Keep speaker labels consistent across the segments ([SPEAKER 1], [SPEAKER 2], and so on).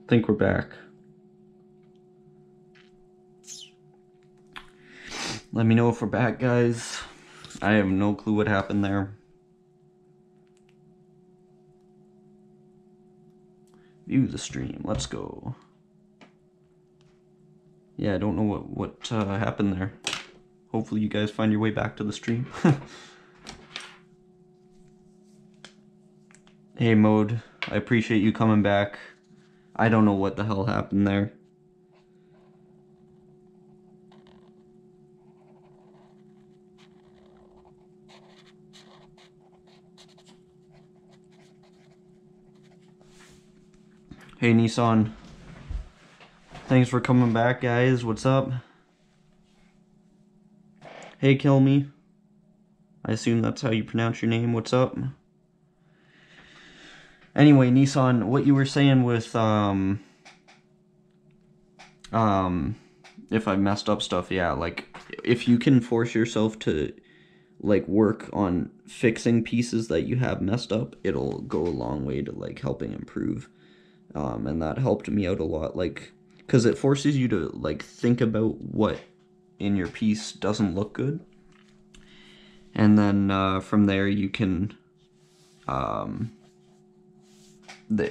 [SPEAKER 1] Think we're back. Let me know if we're back, guys. I have no clue what happened there. View the stream. Let's go. Yeah, I don't know what happened there. Hopefully you guys find your way back to the stream. Hey, Mode. I appreciate you coming back. I don't know what the hell happened there. Hey, Nissan. Thanks for coming back, guys. What's up? Hey, Kill Me. I assume that's how you pronounce your name. What's up? Anyway, Nissan, what you were saying with, if I messed up stuff, yeah, like, if you can force yourself to, like, work on fixing pieces that you have messed up, it'll go a long way to, like, helping improve. And that helped me out a lot, like, because it forces you to, like, think about what in your piece doesn't look good. And then, from there, you can,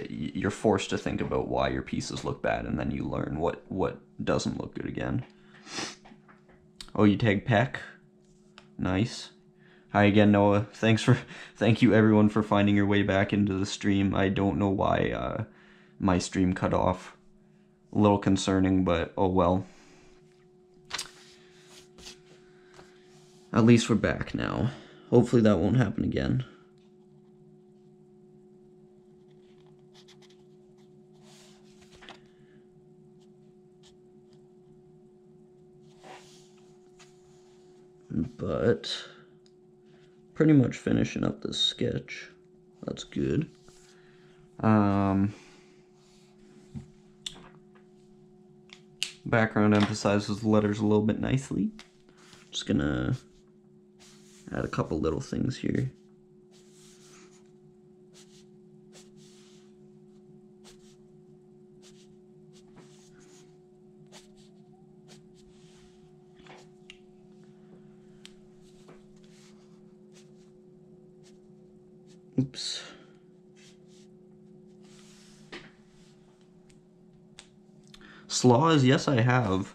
[SPEAKER 1] you're forced to think about why your pieces look bad, and then you learn what doesn't look good again. Oh, you tag Peck? Nice. Hi again, Noah. Thank you everyone for finding your way back into the stream. I don't know why my stream cut off. A little concerning, but oh well. At least we're back now. Hopefully that won't happen again. But pretty much finishing up this sketch. That's good. Background emphasizes the letters a little bit nicely. Just gonna add a couple little things here. Oops. Slaws, yes I have.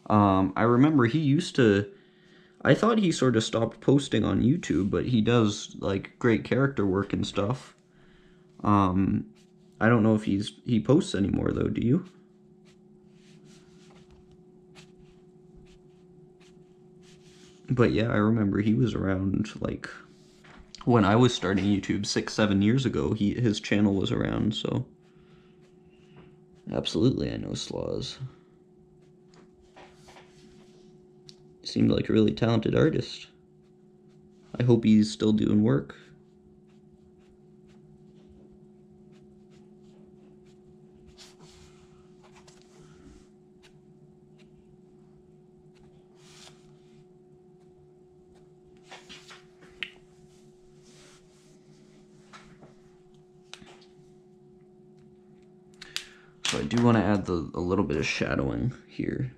[SPEAKER 1] I remember he used to... I thought he sort of stopped posting on YouTube, but he does, like, great character work and stuff. I don't know if he posts anymore, though, do you? But yeah, I remember he was around, like, when I was starting YouTube 6-7 years ago, his channel was around, so... Absolutely, I know Slaws. Seemed like a really talented artist. I hope he's still doing work. So I do want to add a little bit of shadowing here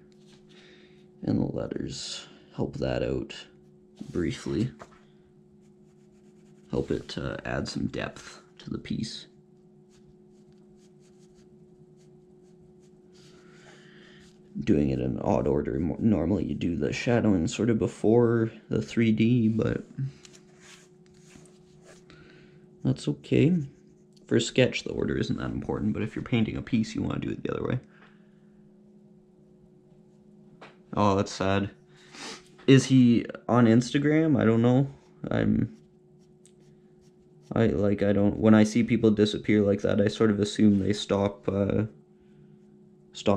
[SPEAKER 1] in the letters. Help that out briefly. Help it add some depth to the piece. Doing it in odd order. Normally you do the shadowing sort of before the 3D, but that's okay. For a sketch, the order isn't that important, but if you're painting a piece, you want to do it the other way. Oh, that's sad. Is he on Instagram? I don't know. When I see people disappear like that, I sort of assume they stop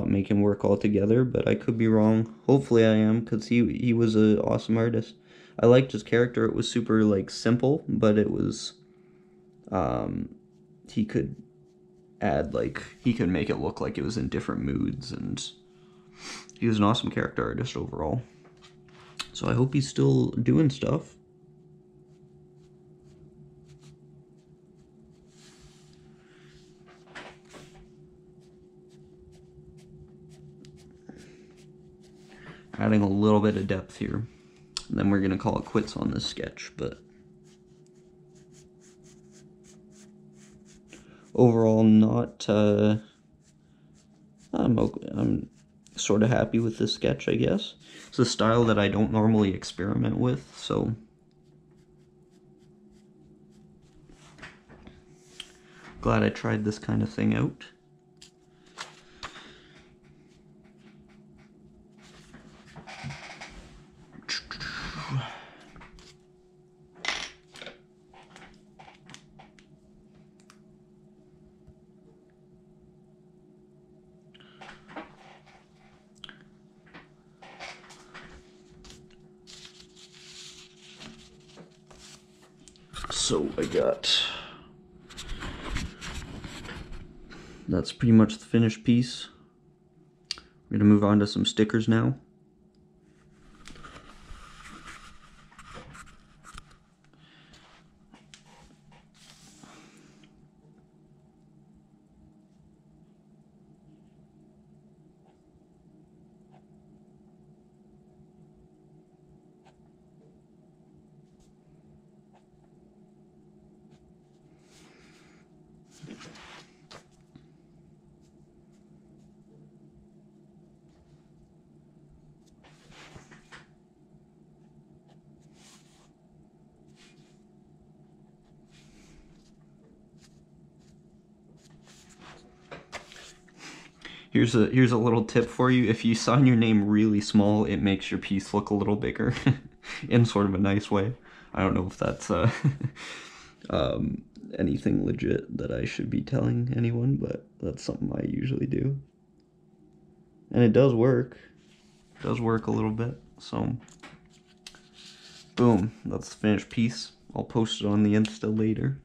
[SPEAKER 1] making work altogether, but I could be wrong. Hopefully I am, because he was an awesome artist. I liked his character. It was super, like, simple, but it was, he could add, like, he could make it look like it was in different moods, and he was an awesome character artist overall. So I hope he's still doing stuff. Adding a little bit of depth here. And then we're going to call it quits on this sketch, but overall not, I'm sort of happy with this sketch, I guess. It's a style that I don't normally experiment with, so glad I tried this kind of thing out. So I got, that's pretty much the finished piece. We're gonna move on to some stickers now. Here's a little tip for you. If you sign your name really small, it makes your piece look a little bigger in sort of a nice way. I don't know if that's anything legit that I should be telling anyone, but that's something I usually do. And it does work. It does work a little bit. So, boom, that's the finished piece. I'll post it on the Insta later.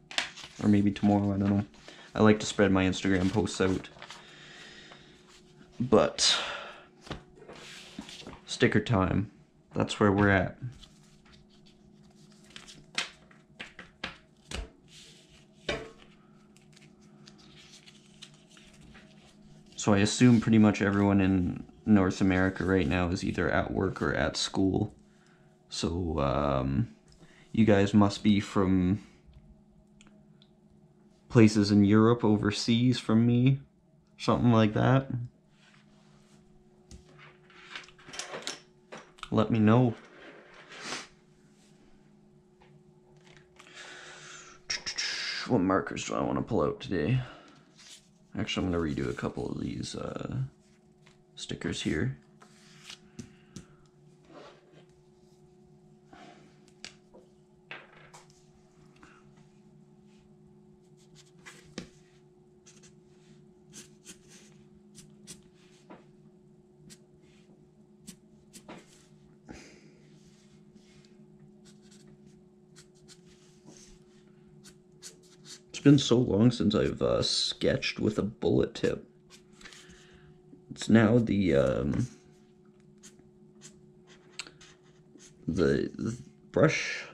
[SPEAKER 1] Or maybe tomorrow, I don't know. I like to spread my Instagram posts out. But sticker time. That's where we're at. So I assume pretty much everyone in North America right now is either at work or at school. So you guys must be from places in Europe, overseas from me, something like that. Let me know. What markers do I want to pull out today? Actually, I'm going to redo a couple of these stickers here. It's been so long since I've sketched with a bullet tip. It's now the brush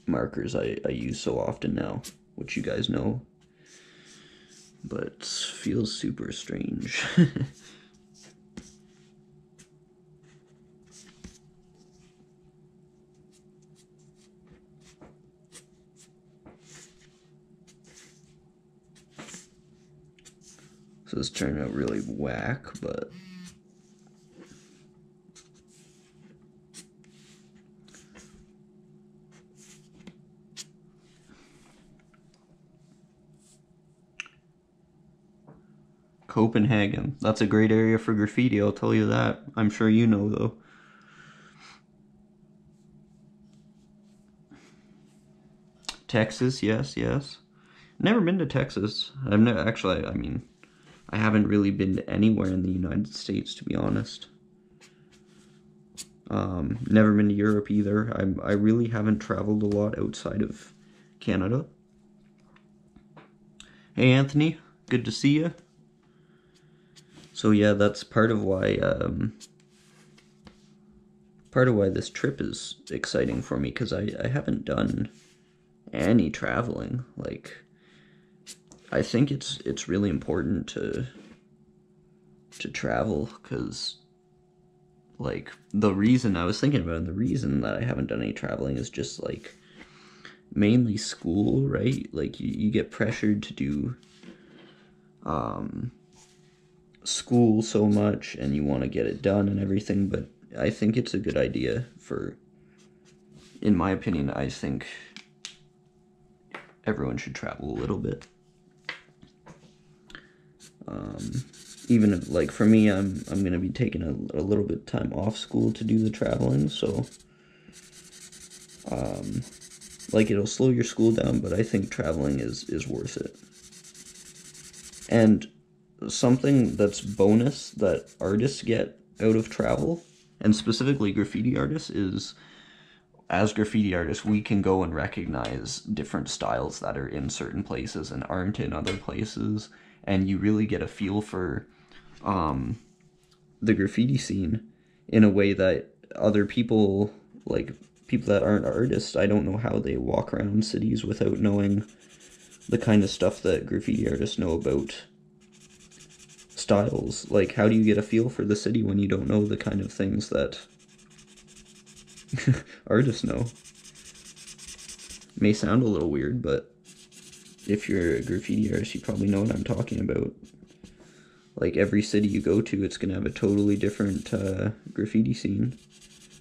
[SPEAKER 1] markers I use so often now, which you guys know, but it feels super strange. So this turned out really whack, but Copenhagen. That's a great area for graffiti, I'll tell you that. I'm sure you know, though. Texas, yes, yes. Never been to Texas. I've never, actually, I mean, I haven't really been to anywhere in the United States, to be honest. Never been to Europe either. I really haven't traveled a lot outside of Canada. Hey, Anthony. Good to see you. So yeah, that's part of why this trip is exciting for me, because I haven't done any traveling. Like, I think it's really important to travel, because like, the reason I was thinking about it, and the reason that I haven't done any traveling is just, like, mainly school, right? Like, you get pressured to do school so much, and you want to get it done and everything, but I think it's a good idea for, in my opinion, I think everyone should travel a little bit. Even if, like, for me, I'm gonna be taking a little bit of time off school to do the traveling, so like, it'll slow your school down, but I think traveling is worth it. And something that's bonus that artists get out of travel, and specifically graffiti artists, is as graffiti artists, we can go and recognize different styles that are in certain places and aren't in other places, and you really get a feel for the graffiti scene in a way that other people, like people that aren't artists, I don't know how they walk around cities without knowing the kind of stuff that graffiti artists know about styles. Like, how do you get a feel for the city when you don't know the kind of things that artists know? May sound a little weird, but if you're a graffiti artist, you probably know what I'm talking about. Like, every city you go to, it's going to have a totally different graffiti scene.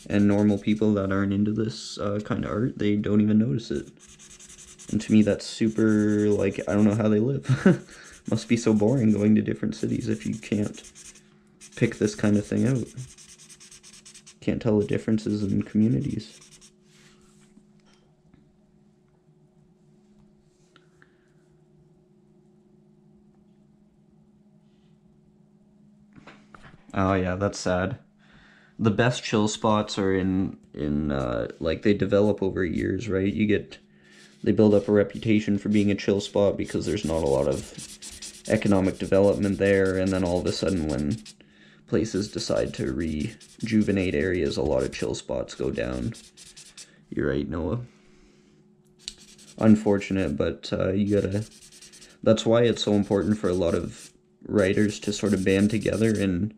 [SPEAKER 1] And normal people that aren't into this kind of art, they don't even notice it. And to me, that's super, like, I don't know how they live. Must be so boring going to different cities if you can't pick this kind of thing out. Can't tell the differences in communities. Oh yeah, that's sad. The best chill spots are in like, they develop over years, right? They build up a reputation for being a chill spot because there's not a lot of economic development there, and then all of a sudden when places decide to rejuvenate areas, a lot of chill spots go down. You're right, Noah. Unfortunate, but that's why it's so important for a lot of writers to sort of band together and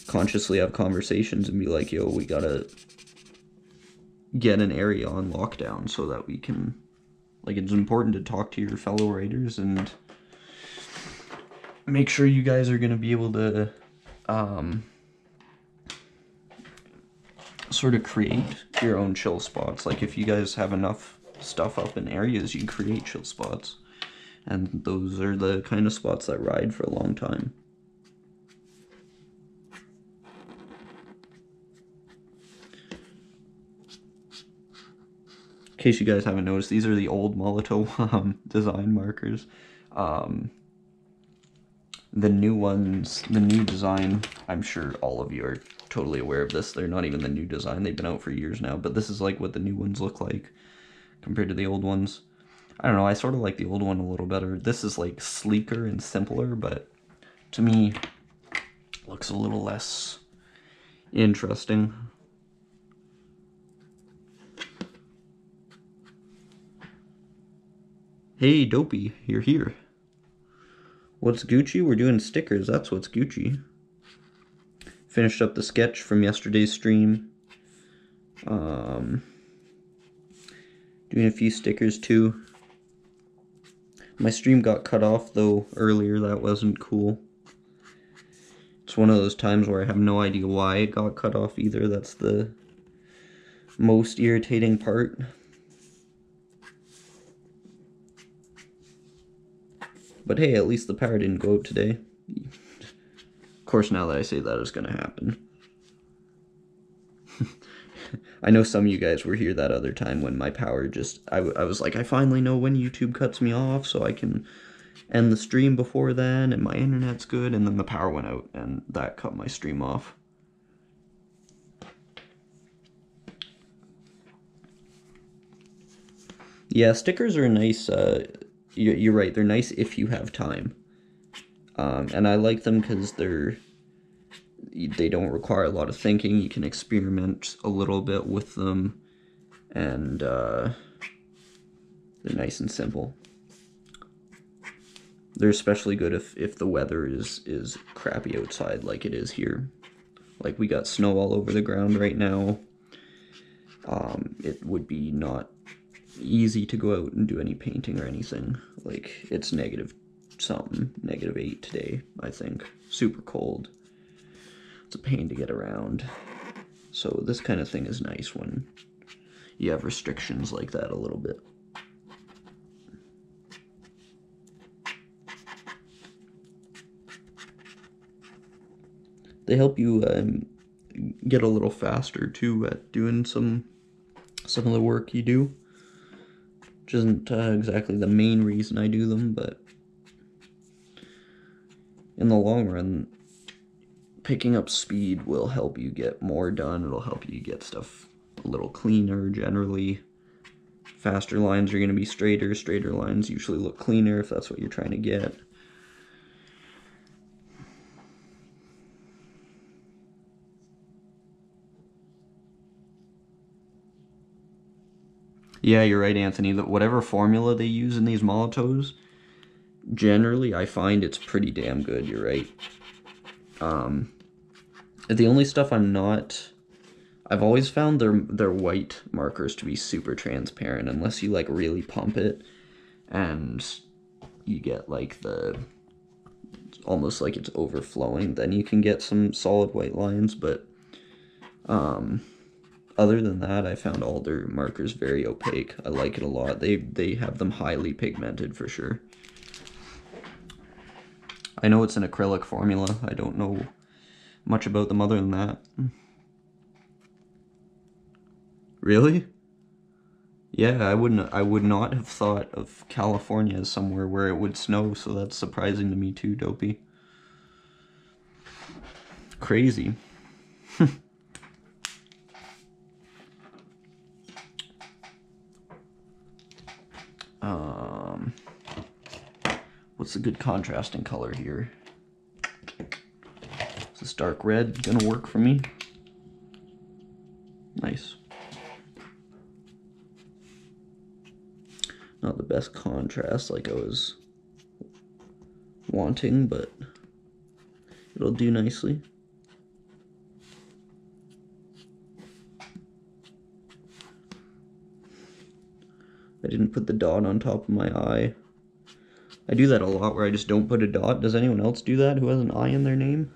[SPEAKER 1] consciously have conversations and be like, yo, we gotta get an area on lockdown so that we can, like, it's important to talk to your fellow writers and make sure you guys are gonna be able to sort of create your own chill spots. Like, if you guys have enough stuff up in areas, you create chill spots, and those are the kind of spots that ride for a long time. In case you guys haven't noticed, these are the old Molotov design markers. The new ones, the new design, I'm sure all of you are totally aware of this. They're not even the new design. They've been out for years now, but this is like what the new ones look like compared to the old ones. I don't know, I sort of like the old one a little better. This is like sleeker and simpler, but to me, looks a little less interesting. Hey, Dopey, you're here. What's Gucci? We're doing stickers, that's what's Gucci. Finished up the sketch from yesterday's stream. Doing a few stickers too. My stream got cut off though earlier, that wasn't cool. It's one of those times where I have no idea why it got cut off either. That's the most irritating part. But hey, at least the power didn't go out today. Of course, now that I say that, it's gonna happen. I know some of you guys were here that other time when my power just... I was like, I finally know when YouTube cuts me off, so I can end the stream before then, and my internet's good, and then the power went out, and that cut my stream off. Yeah, stickers are nice, you're right, they're nice if you have time. And I like them because they don't require a lot of thinking. You can experiment a little bit with them, and they're nice and simple. They're especially good if the weather is crappy outside like it is here. Like, we got snow all over the ground right now. It would be not easy to go out and do any painting or anything. Like, it's negative something, -8 today, I think. Super cold. It's a pain to get around. So this kind of thing is nice when you have restrictions like that a little bit. They help you get a little faster too at doing some of the work you do, which isn't exactly the main reason I do them, but in the long run, picking up speed will help you get more done. It'll help you get stuff a little cleaner generally. Faster lines are going to be straighter. Straighter lines usually look cleaner if that's what you're trying to get. Yeah, you're right, Anthony. That whatever formula they use in these Molotovs, generally I find it's pretty damn good. You're right. The only stuff I've always found their white markers to be super transparent unless you like really pump it and you get like almost like it's overflowing, then you can get some solid white lines, but other than that, I found all their markers very opaque. I like it a lot. They have them highly pigmented for sure. I know it's an acrylic formula. I don't know much about them other than that. Really? Yeah, I would not have thought of California as somewhere where it would snow, so that's surprising to me too, Dopey. Crazy. What's a good contrasting color here? Is this dark red gonna work for me? Nice. Not the best contrast like I was wanting, but it'll do nicely. I didn't put the dot on top of my eye. I do that a lot where I just don't put a dot. Does anyone else do that who has an I in their name?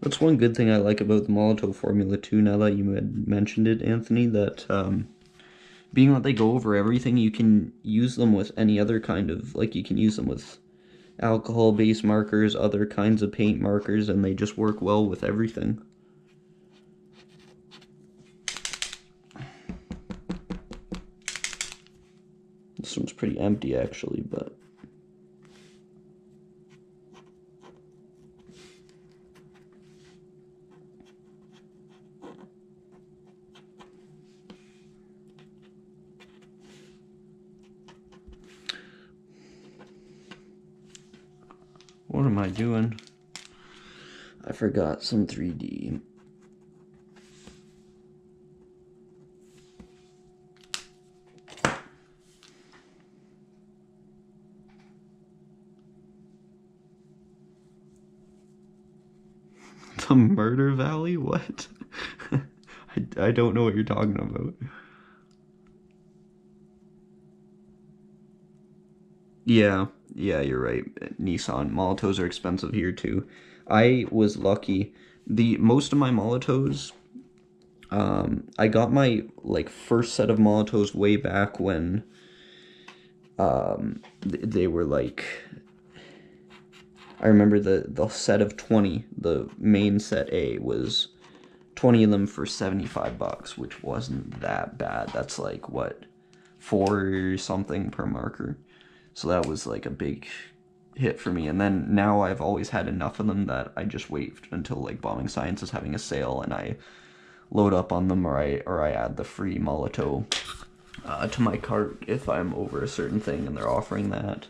[SPEAKER 1] That's one good thing I like about the Molotov formula too, now that you had mentioned it, Anthony, that being that they go over everything, you can use them with any other kind of, like you can use them with alcohol-based markers, other kinds of paint markers, and they just work well with everything. This one's pretty empty actually, but what am I doing? I forgot some 3D. The Murder Valley? What? I don't know what you're talking about. Yeah, you're right. Nissan Molotovs are expensive here too. I was lucky. Most of my Molotovs, I got my like first set of Molotovs way back when they were like, I remember the set of 20, the main set A was 20 of them for 75 bucks, which wasn't that bad. That's like what, 4 something per marker. So that was like a big hit for me. And then now I've always had enough of them that I just wait until like Bombing Science is having a sale and I load up on them, or I add the free Molotov to my cart if I'm over a certain thing and they're offering that.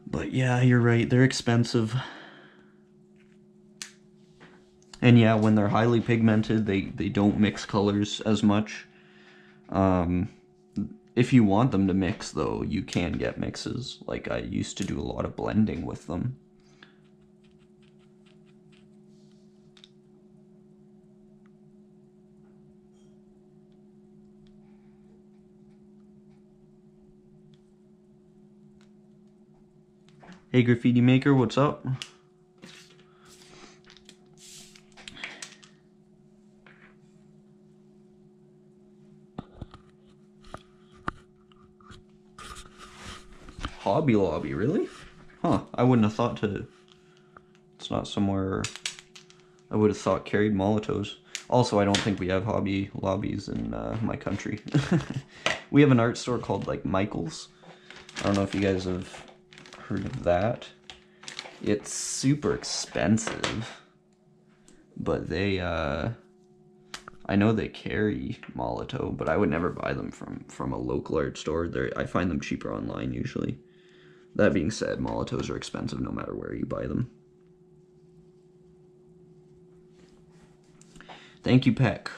[SPEAKER 1] But yeah, you're right, they're expensive. And yeah, when they're highly pigmented, they don't mix colors as much. If you want them to mix, though, you can get mixes. Like, I used to do a lot of blending with them. Hey, Graffiti Maker, what's up? Hobby Lobby, really? Huh, I wouldn't have thought to... It's not somewhere I would have thought carried Molotovs. Also, I don't think we have hobby lobbies in my country. We have an art store called, like, Michael's. I don't know if you guys have heard of that. It's super expensive. But they, I know they carry Molotov, but I would never buy them from a local art store. I find them cheaper online, usually. That being said, Molotovs are expensive no matter where you buy them. Thank you, Peck.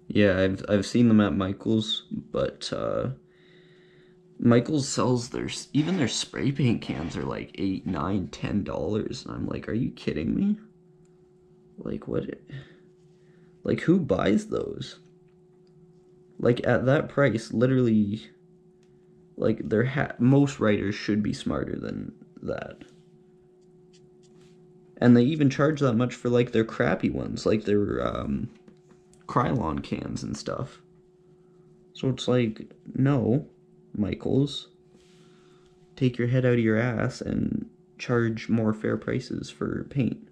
[SPEAKER 1] Yeah, I've seen them at Michael's, but Michael's sells even their spray paint cans are like $8, $9, $10, and I'm like, are you kidding me? Like what? Like who buys those? Like at that price, literally. Like most writers should be smarter than that. And they even charge that much for like their crappy ones, like their Krylon cans and stuff. So it's like, no, Michaels, take your head out of your ass and charge more fair prices for paint.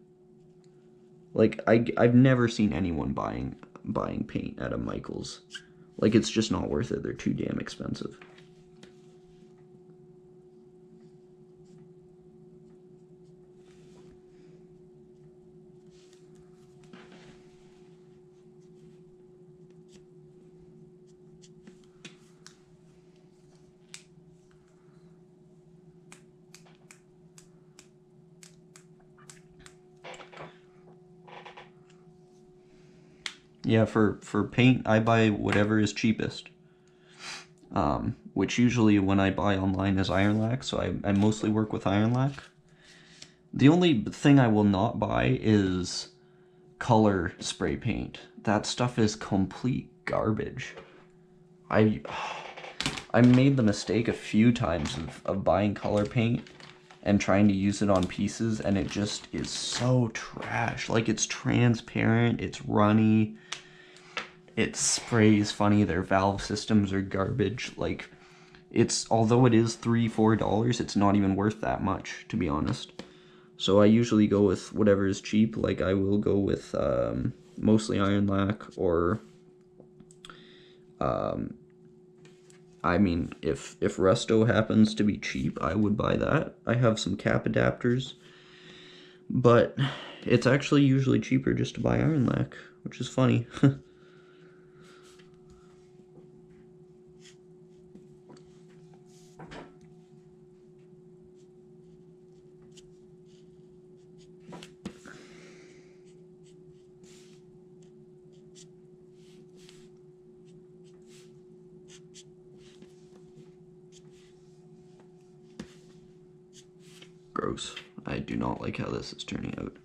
[SPEAKER 1] Like I've never seen anyone buying paint at a Michaels. Like it's just not worth it. They're too damn expensive. Yeah, for paint, I buy whatever is cheapest. Which usually when I buy online is Iron Lac, so I mostly work with Iron Lac. The only thing I will not buy is color spray paint. That stuff is complete garbage. I made the mistake a few times of buying color paint and trying to use it on pieces, and it just is so trash. Like, it's transparent, it's runny, it sprays funny, their valve systems are garbage. Like, although it is $3, $4, it's not even worth that much, to be honest. So I usually go with whatever is cheap. Like, I will go with mostly Iron Lac, or I mean, if Resto happens to be cheap, I would buy that. I have some cap adapters, but it's actually usually cheaper just to buy Iron Lac, which is funny. Gross. I do not like how this is turning out.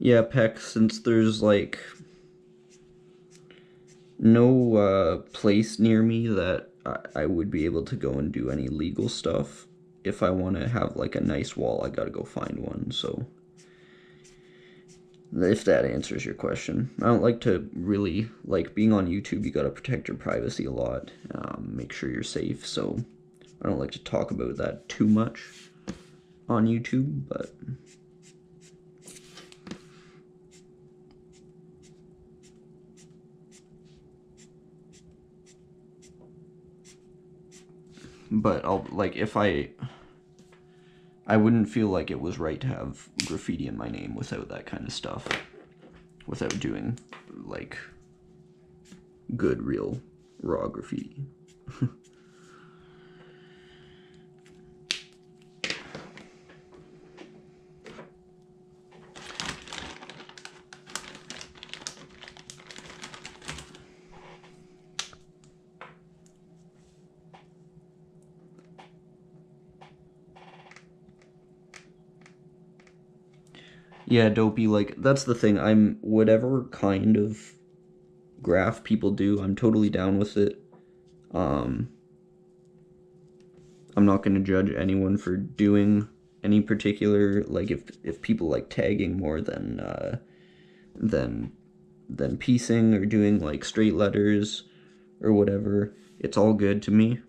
[SPEAKER 1] Yeah, Peck, since there's like no place near me that I would be able to go and do any legal stuff. If I want to have like a nice wall, I gotta go find one. So, if that answers your question, I don't like to really like being on YouTube. You gotta protect your privacy a lot, make sure you're safe. So, I don't like to talk about that too much on YouTube, but I'll like if I wouldn't feel like it was right to have graffiti in my name without that kind of stuff. Without doing, like, good, real, raw graffiti. Yeah, dopey, like, that's the thing. Whatever kind of graph people do, I'm totally down with it. Um, I'm not going to judge anyone for doing any particular, like, if people like tagging more than, than piecing or doing, like, straight letters or whatever. It's all good to me.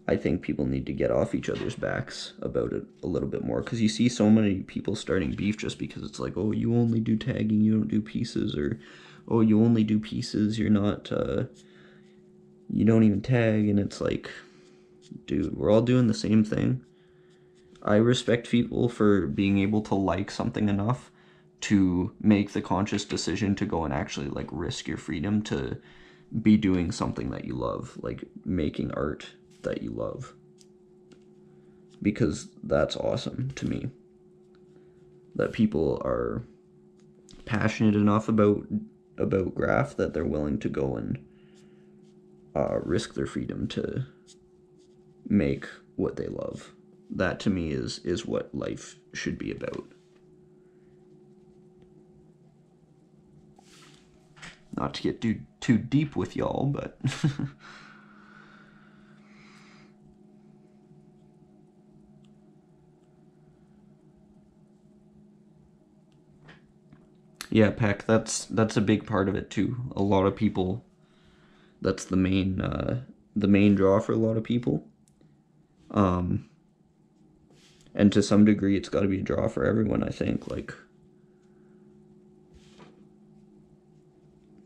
[SPEAKER 1] I think people need to get off each other's backs about it a little bit more, because you see so many people starting beef just because it's like, oh, you only do tagging, you don't do pieces, or oh, you only do pieces, you're not, you don't even tag, and it's like, dude, we're all doing the same thing. I respect people for being able to like something enough to make the conscious decision to go and actually like risk your freedom to be doing something that you love, like making art that you love, because that's awesome to me that people are passionate enough about graph that they're willing to go and risk their freedom to make what they love. That to me is what life should be about. Not to get too deep with y'all, but yeah, Peck, that's a big part of it too. A lot of people, that's the main draw for a lot of people. And to some degree, it's got to be a draw for everyone, I think. Like,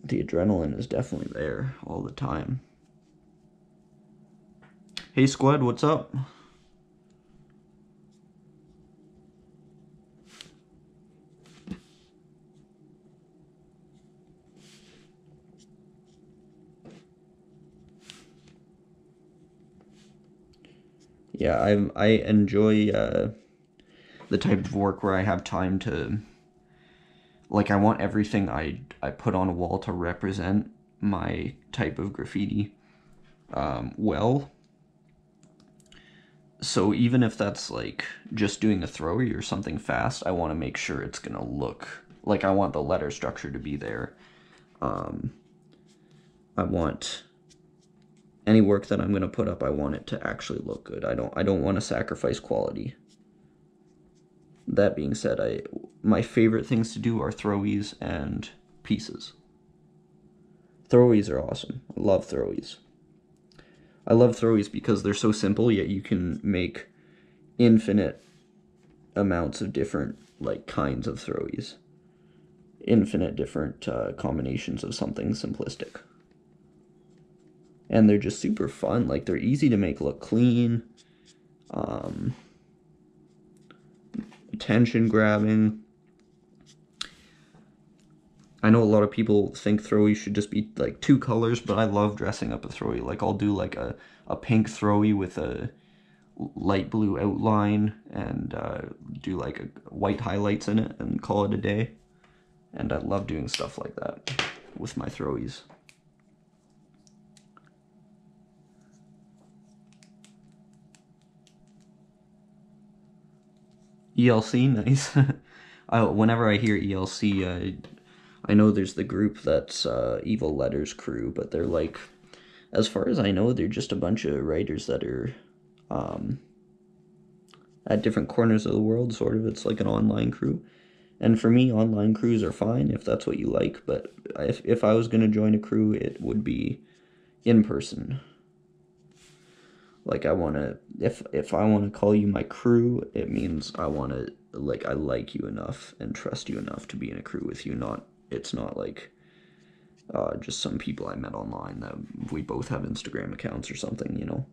[SPEAKER 1] the adrenaline is definitely there all the time. Hey, Squad, what's up? Yeah, I enjoy the type of work where I have time to, like, I want everything I put on a wall to represent my type of graffiti well. So even if that's like just doing a throwy or something fast, I want to make sure it's gonna look like, I want the letter structure to be there. I want any work that I'm gonna put up, I want it to actually look good. I don't want to sacrifice quality. That being said, my favorite things to do are throwies and pieces. Throwies are awesome. I love throwies. I love throwies because they're so simple, yet you can make infinite amounts of different like kinds of throwies. Infinite different combinations of something simplistic. And they're just super fun. Like, they're easy to make look clean. Attention grabbing. I know a lot of people think throwy should just be like two colors, but I love dressing up a throwy. Like, I'll do like a pink throwy with a light blue outline and do like white highlights in it and call it a day. And I love doing stuff like that with my throwies. ELC, nice. Whenever I hear ELC, I know there's the group that's Evil Letters Crew, but they're like, as far as I know, they're just a bunch of writers that are at different corners of the world, sort of. It's like an online crew. And for me, online crews are fine if that's what you like, but if I was going to join a crew, it would be in person. Like, I want to, if I want to call you my crew, it means I want to, like, I like you enough and trust you enough to be in a crew with you. It's not like just some people I met online that we both have Instagram accounts or something, you know?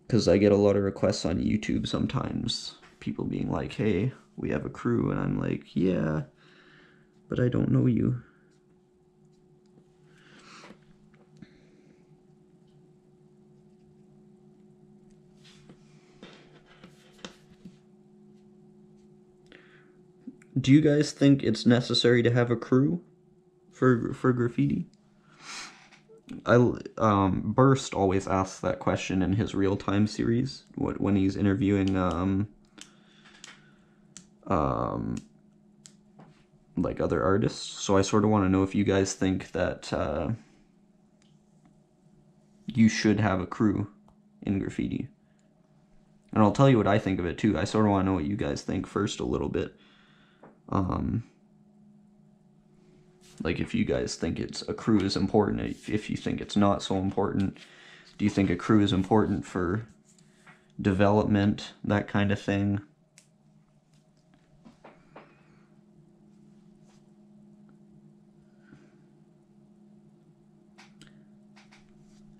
[SPEAKER 1] Because I get a lot of requests on YouTube sometimes, people being like, hey, we have a crew, and I'm like, yeah, but I don't know you. Do you guys think it's necessary to have a crew for graffiti? Burst always asks that question in his real time series when he's interviewing like other artists. So I sort of want to know if you guys think that you should have a crew in graffiti. And I'll tell you what I think of it too. I sort of want to know what you guys think first a little bit. Like, if you guys think a crew is important, if you think it's not so important, do you think a crew is important for development, that kind of thing?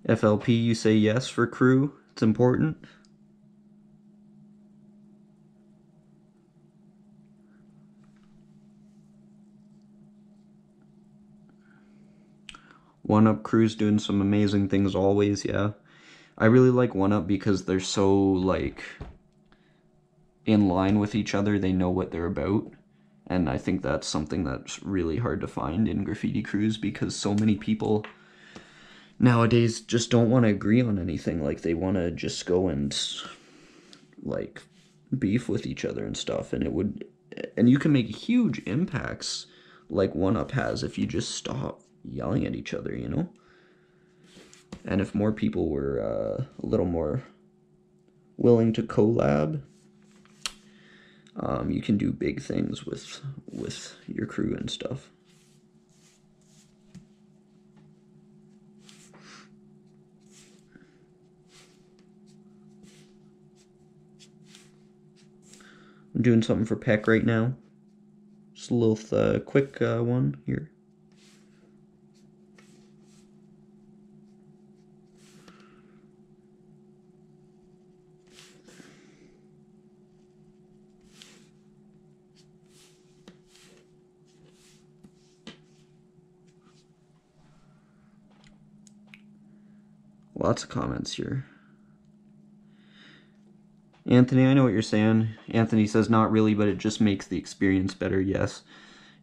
[SPEAKER 1] FLP, you say yes for crew, it's important? One Up crew's doing some amazing things always, yeah. I really like One Up because they're so, like, in line with each other. They know what they're about. And I think that's something that's really hard to find in graffiti crews, because so many people nowadays just don't want to agree on anything. Like, they want to just go and, like, beef with each other and stuff. And you can make huge impacts like One Up has if you just stop yelling at each other, you know? And if more people were a little more willing to collab, you can do big things with your crew and stuff. I'm doing something for Peck right now. Just a little quick one here. Lots of comments here. Anthony, I know what you're saying. Anthony says not really, but it just makes the experience better. Yes.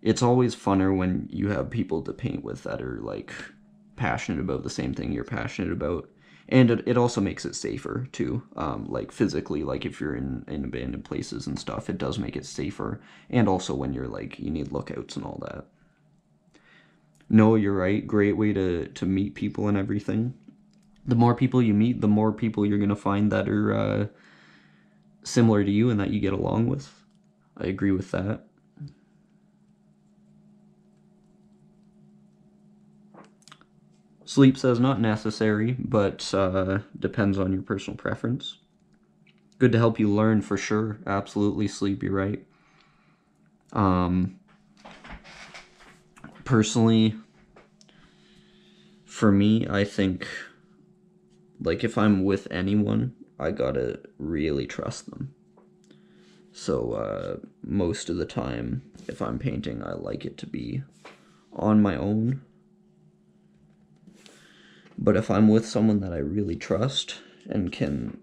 [SPEAKER 1] It's always funner when you have people to paint with that are, like, passionate about the same thing you're passionate about. And it also makes it safer, too. Like, physically, like, if you're in abandoned places and stuff, it does make it safer. And also when you're, like, you need lookouts and all that. No, you're right. Great way to meet people and everything. The more people you meet, the more people you're going to find that are similar to you and that you get along with. I agree with that. Sleep says not necessary, but depends on your personal preference. Good to help you learn for sure. Absolutely, Sleep, you're right. Personally, for me, I think, like, if I'm with anyone, I gotta really trust them. So, most of the time, if I'm painting, I like it to be on my own. But if I'm with someone that I really trust and can,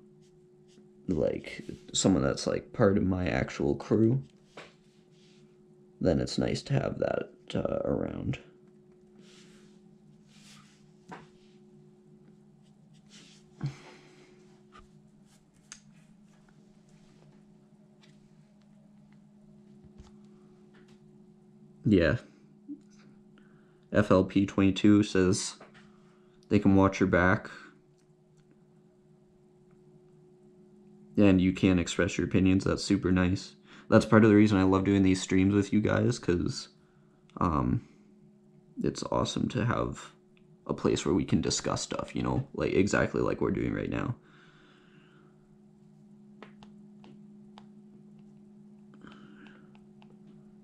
[SPEAKER 1] like, someone that's, like, part of my actual crew, then it's nice to have that around. Yeah. FLP22 says they can watch your back and you can express your opinions. That's super nice. That's part of the reason I love doing these streams with you guys, because it's awesome to have a place where we can discuss stuff, you know, like exactly like we're doing right now.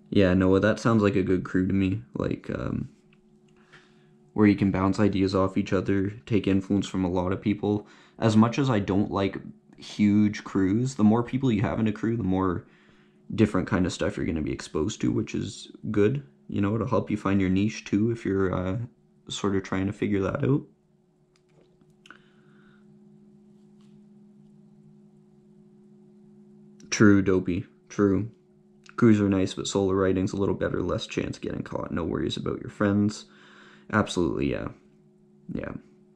[SPEAKER 1] Yeah, Noah, that sounds like a good crew to me. Like, where you can bounce ideas off each other, take influence from a lot of people. As much as I don't like huge crews, the more people you have in a crew, the more different kind of stuff you're going to be exposed to, which is good. You know, it'll help you find your niche too if you're sort of trying to figure that out. True, Dopey. True. Crews are nice, but solo writing's a little better, less chance getting caught. No worries about your friends. Absolutely, yeah. Yeah,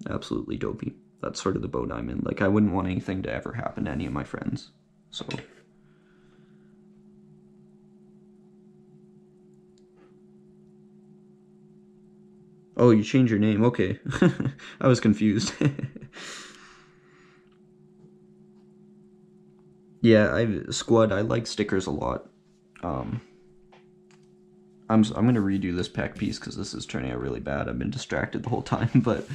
[SPEAKER 1] absolutely, Dopey. That's sort of the boat I'm in. Like, I wouldn't want anything to ever happen to any of my friends. So... Oh, you changed your name. Okay. I was confused. Yeah, Squad, I like stickers a lot. I'm gonna redo this pack piece because this is turning out really bad. I've been distracted the whole time, but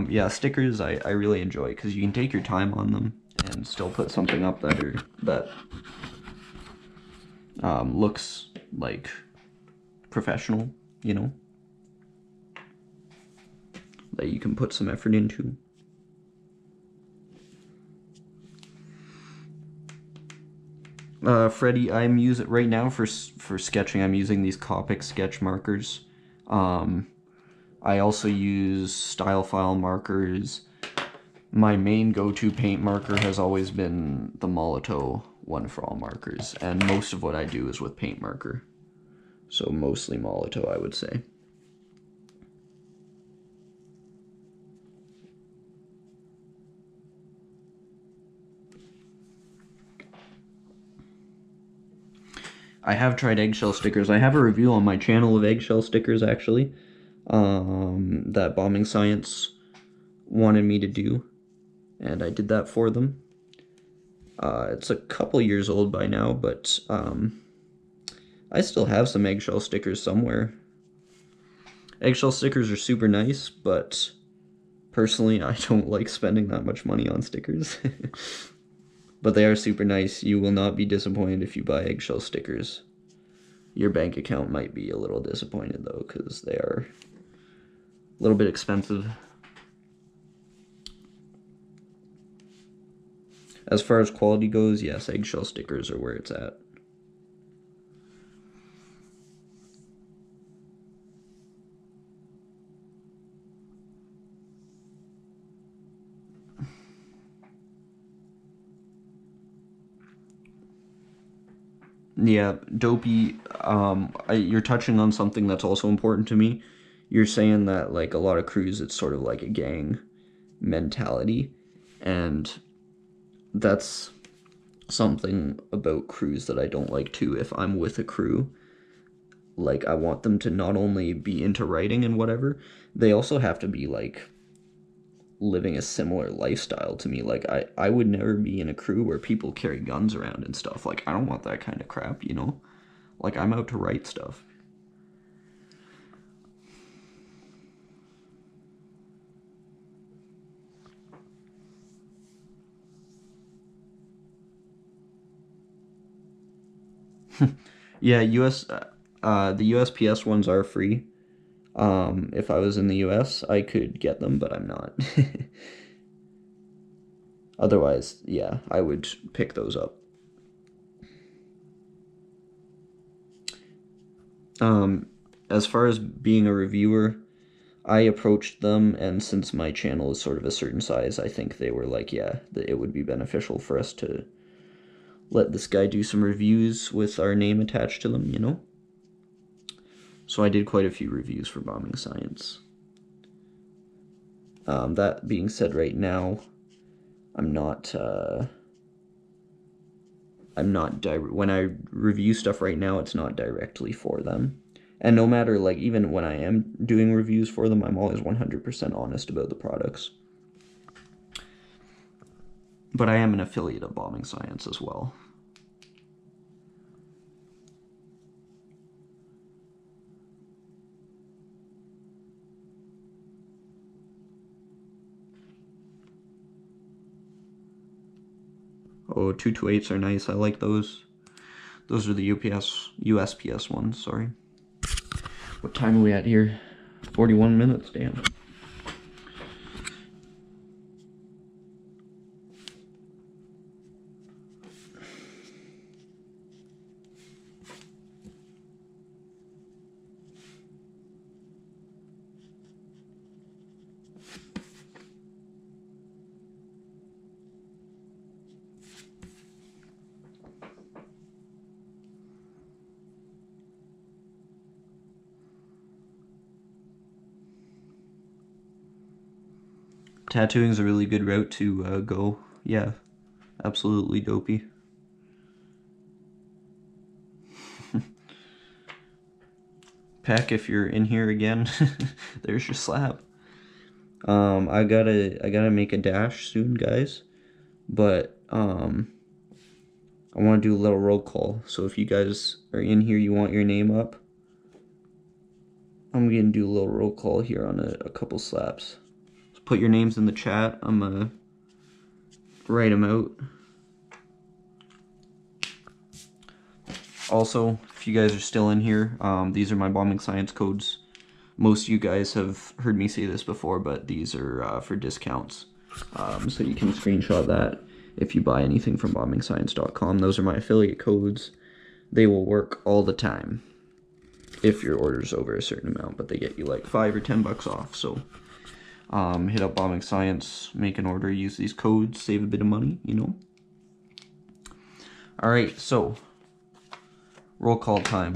[SPEAKER 1] yeah, stickers I really enjoy because you can take your time on them and still put something up that looks like professional, you know, that you can put some effort into. Freddie, I'm using right now for sketching. I'm using these Copic sketch markers. I also use style file markers. My main go-to paint marker has always been the Molotow One for All markers, and most of what I do is with paint marker. So mostly Molotow, I would say. I have tried eggshell stickers. I have a review on my channel of eggshell stickers, actually, that Bombing Science wanted me to do, and I did that for them. It's a couple years old by now, but I still have some eggshell stickers somewhere. Eggshell stickers are super nice, but personally, I don't like spending that much money on stickers. But they are super nice. You will not be disappointed if you buy eggshell stickers. Your bank account might be a little disappointed, though, because they are a little bit expensive. As far as quality goes, yes, eggshell stickers are where it's at. Yeah, Dopey, you're touching on something that's also important to me. You're saying that, like, a lot of crews, it's sort of like a gang mentality, and that's something about crews that I don't like too. If I'm with a crew, like, I want them to not only be into writing and whatever, they also have to be, like, living a similar lifestyle to me. Like, I would never be in a crew where people carry guns around and stuff. Like, I don't want that kind of crap, you know? Like, I'm out to write stuff. Yeah, the USPS ones are free. If I was in the US, I could get them, but I'm not. Otherwise, yeah, I would pick those up. As far as being a reviewer, I approached them, and since my channel is sort of a certain size, I think they were like, yeah, it would be beneficial for us to let this guy do some reviews with our name attached to them, you know? So I did quite a few reviews for Bombing Science. That being said, right now, I'm not when I review stuff right now, it's not directly for them. And no matter, like, even when I am doing reviews for them, I'm always 100% honest about the products. But I am an affiliate of Bombing Science as well. Oh, 228s are nice. I like those. Those are the USPS ones, sorry. What time are we at here? 41 minutes, damn. Tattooing is a really good route to go. Yeah, absolutely dopey. Peck, if you're in here again, there's your slab. I gotta make a dash soon, guys. But I want to do a little roll call. So if you guys are in here, you want your name up, I'm gonna do a little roll call here on a couple slaps. So put your names in the chat. I'm gonna write them out. Also, if you guys are still in here, these are my Bombing Science codes. Most of you guys have heard me say this before, but these are for discounts. So you can screenshot that if you buy anything from bombingscience.com. Those are my affiliate codes. They will work all the time if your order's over a certain amount, but they get you like $5 or $10 off. So hit up Bombing Science, make an order, use these codes, save a bit of money, you know. All right, so roll call time.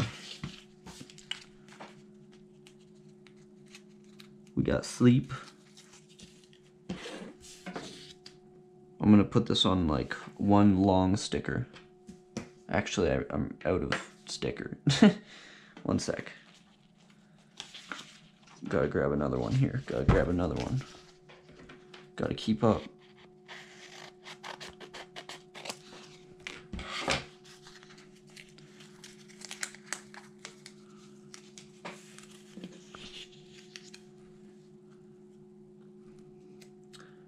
[SPEAKER 1] We got sleep. I'm gonna put this on like one long sticker. Actually, I'm out of sticker. One sec. Gotta grab another one here. Gotta grab another one. Gotta keep up.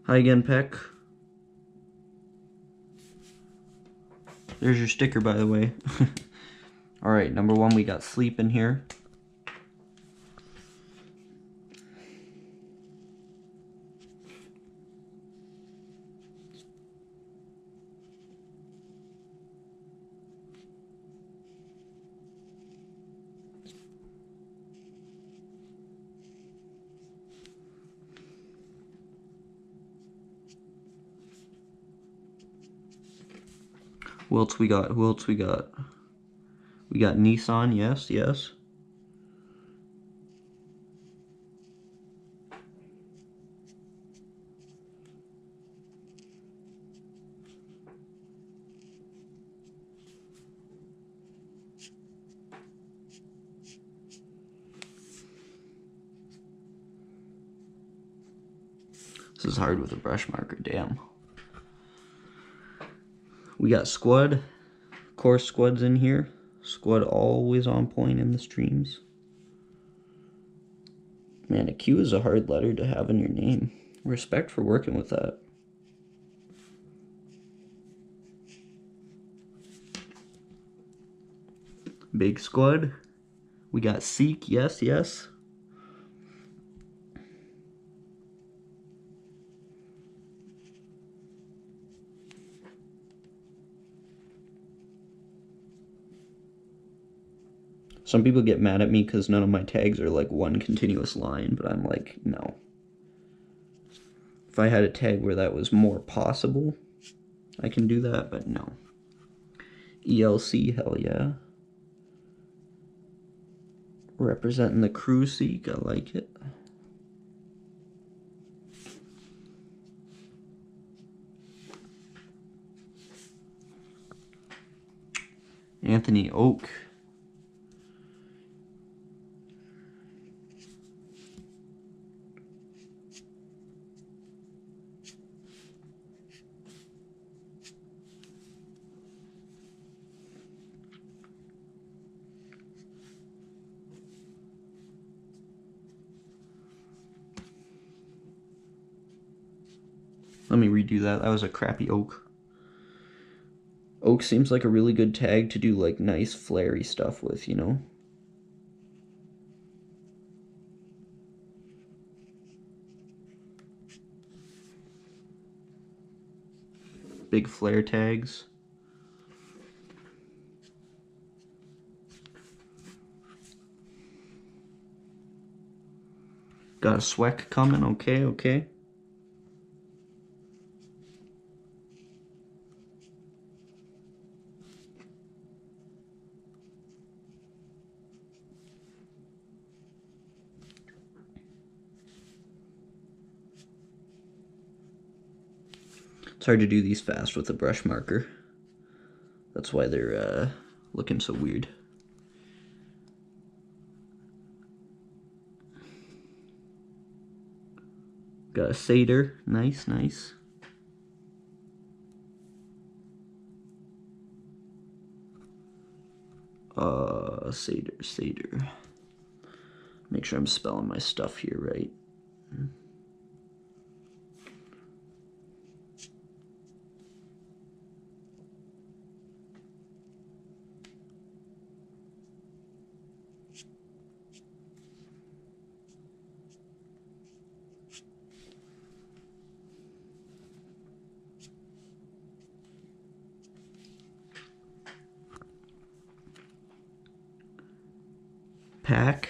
[SPEAKER 1] Hi again, Peck. There's your sticker, by the way. Alright, number one, we got sleep in here. Who else we got? Who else we got? We got Nissan, yes, yes. This is hard with a brush marker, damn. We got Squad. Of course, Squad's in here. Squad always on point in the streams. Man, a Q is a hard letter to have in your name. Respect for working with that. Big Squad. We got Seek, yes, yes. Some people get mad at me because none of my tags are like one continuous line, but I'm like, no. If I had a tag where that was more possible, I can do that, but no. ELC, hell yeah. Representing the crew Seek, I like it. Anthony Oak. Let me redo that. That was a crappy oak. Oak seems like a really good tag to do like nice flary stuff with, you know? Big flare tags. Got a Sweck coming, okay, okay. It's hard to do these fast with a brush marker. That's why they're looking so weird. Got a Seder, nice, nice. Seder. Make sure I'm spelling my stuff here right. Pack.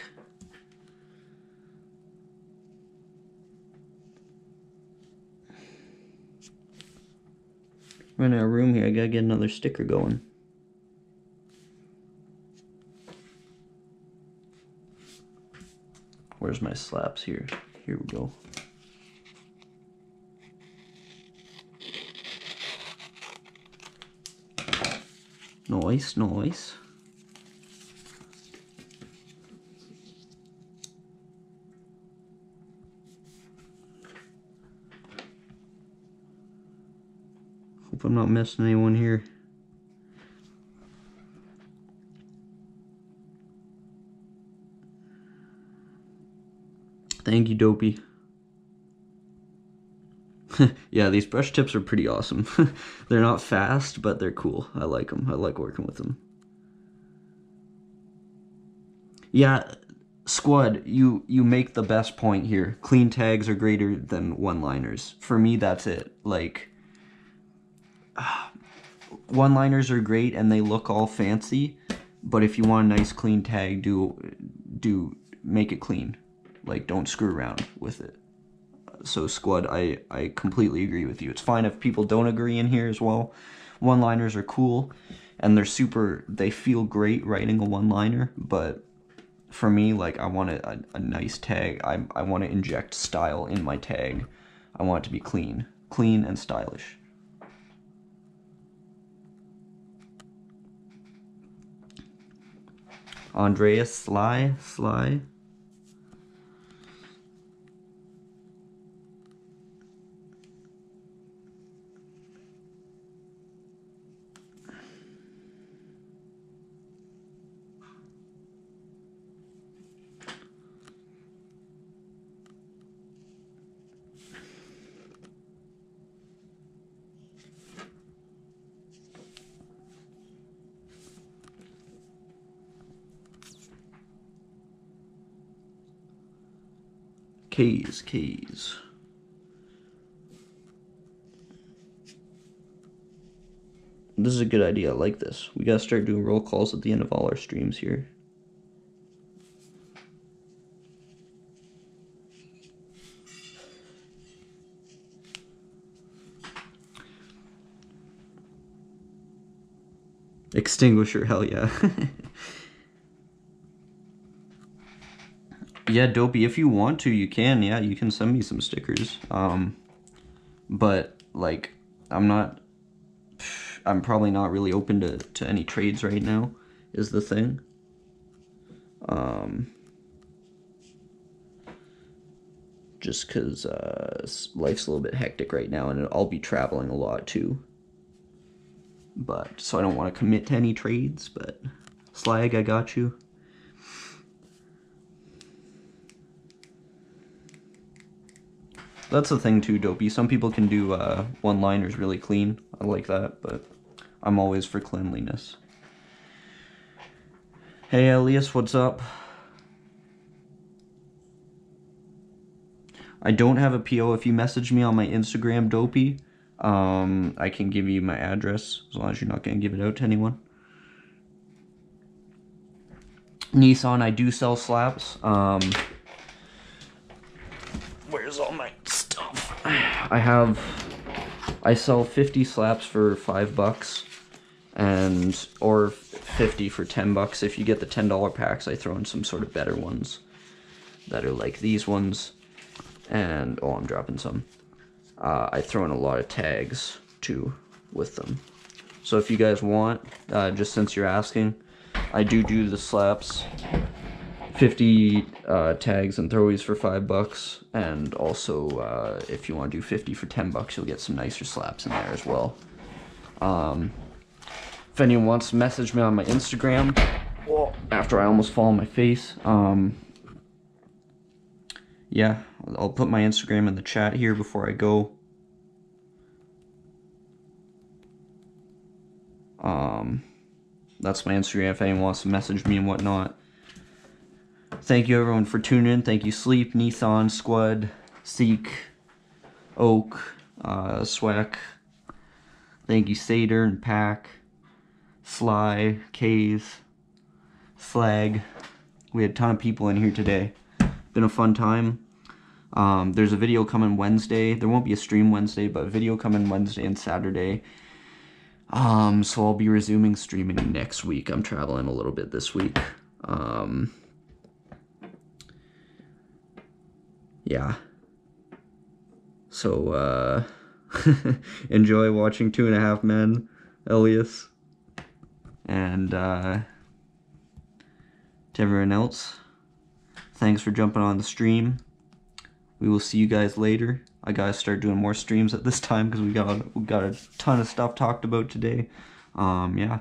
[SPEAKER 1] Running out of room here. I gotta get another sticker going. Where's my slaps here? Here we go. Nice, nice. Hope I'm not missing anyone here. Thank you, Dopey. Yeah, these brush tips are pretty awesome. They're not fast, but they're cool. I like them. I like working with them. Yeah, Squad, you make the best point here. Clean tags are greater than one-liners. For me, that's it. Like, one-liners are great and they look all fancy, but if you want a nice clean tag, do make it clean. Like, don't screw around with it. So Squad, I completely agree with you. It's fine if people don't agree in here as well. One-liners are cool, and they feel great writing a one-liner, but for me, like, I want a nice tag. I want to inject style in my tag. I want it to be clean and stylish. Andreas Sly. Keys. This is a good idea. I like this. We gotta start doing roll calls at the end of all our streams here. Extinguisher, hell yeah. Yeah, Dopey, if you want to, you can. Yeah, you can send me some stickers. But, like, I'm probably not really open to any trades right now, is the thing. Just because life's a little bit hectic right now, and I'll be traveling a lot, too. But, so I don't want to commit to any trades, but Slag, I got you. That's the thing too, Dopey. Some people can do one-liners really clean. I like that, but I'm always for cleanliness. Hey, Elias, what's up? I don't have a PO. If you message me on my Instagram, Dopey, I can give you my address, as long as you're not going to give it out to anyone. Nissan, I do sell slaps. Where's all my stuff? I sell 50 slaps for $5, or 50 for $10. If you get the $10 packs, I throw in some sort of better ones that are like these ones. And, oh, I'm dropping some. I throw in a lot of tags, too, with them. So if you guys want, just since you're asking, I do the slaps. 50 tags and throwies for $5. And also, if you want to do 50 for $10, you'll get some nicer slaps in there as well. If anyone wants to message me on my Instagram, after I almost fall on my face, yeah, I'll put my Instagram in the chat here before I go. That's my Instagram if anyone wants to message me and whatnot. Thank you everyone for tuning in. Thank you Sleep, Nithon, Squad, Seek, Oak, Swack. Thank you Satyr and Pack, Sly, Kays, Slag. We had a ton of people in here today. Been a fun time. There's a video coming Wednesday. There won't be a stream Wednesday, but a video coming Wednesday and Saturday. So I'll be resuming streaming next week. I'm traveling a little bit this week. Yeah. So, enjoy watching 2.5 Men, Elias. And, to everyone else, thanks for jumping on the stream. We will see you guys later. I gotta start doing more streams at this time because we got a ton of stuff talked about today. Yeah.